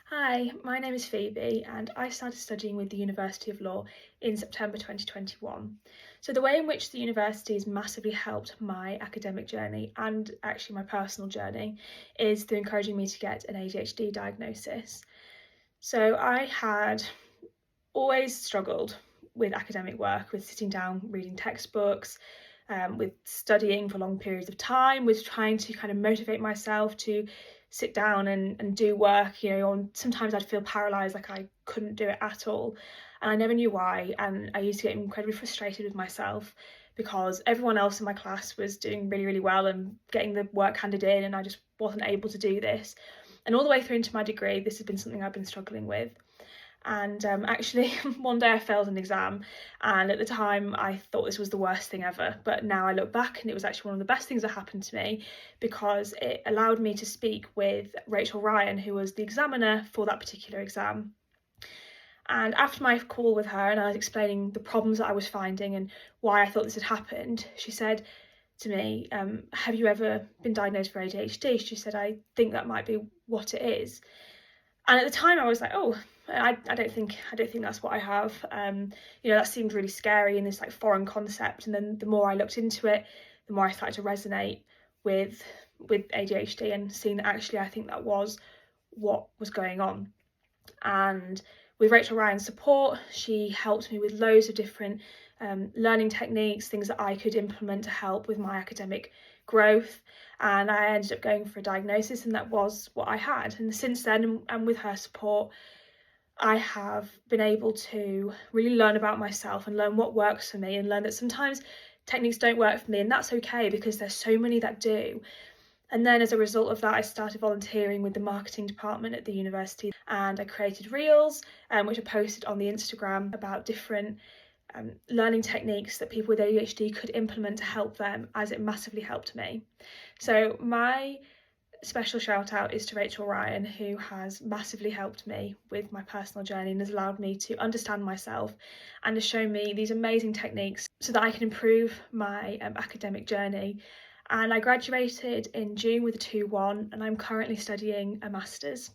Hi, my name is Phoebe and I started studying with the University of Law in September 2021. So the way in which the university has massively helped my academic journey and actually my personal journey is through encouraging me to get an ADHD diagnosis. So I had always struggled with academic work, with sitting down, reading textbooks, with studying for long periods of time, with trying to kind of motivate myself to sit down and do work, or sometimes I'd feel paralysed, like I couldn't do it at all. And I never knew why. And I used to get incredibly frustrated with myself because everyone else in my class was doing really, really well and getting the work handed in, and I just wasn't able to do this. And all the way through into my degree, this has been something I've been struggling with. And actually, one day I failed an exam, and at the time I thought this was the worst thing ever. But now I look back, and it was actually one of the best things that happened to me because it allowed me to speak with Rachel Ryan, who was the examiner for that particular exam. And after my call with her, and I was explaining the problems that I was finding and why I thought this had happened, she said to me, "Have you ever been diagnosed for ADHD?" She said, "I think that might be what it is." And at the time I was like, oh, I don't think that's what I have. That seemed really scary and this like foreign concept. And then the more I looked into it, the more I started to resonate with ADHD and seeing that actually I think that was what was going on. And with Rachel Ryan's support, she helped me with loads of different learning techniques, things that I could implement to help with my academic growth. And I ended up going for a diagnosis, and that was what I had. And since then, and with her support, I have been able to really learn about myself and learn what works for me, and learn that sometimes techniques don't work for me, and that's okay because there's so many that do. And then as a result of that, I started volunteering with the marketing department at the university, and I created reels, which I posted on the Instagram about different learning techniques that people with ADHD could implement to help them, as it massively helped me. So my special shout out is to Rachel Ryan, who has massively helped me with my personal journey and has allowed me to understand myself and has shown me these amazing techniques so that I can improve my academic journey. And I graduated in June with a 2-1, and I'm currently studying a master's.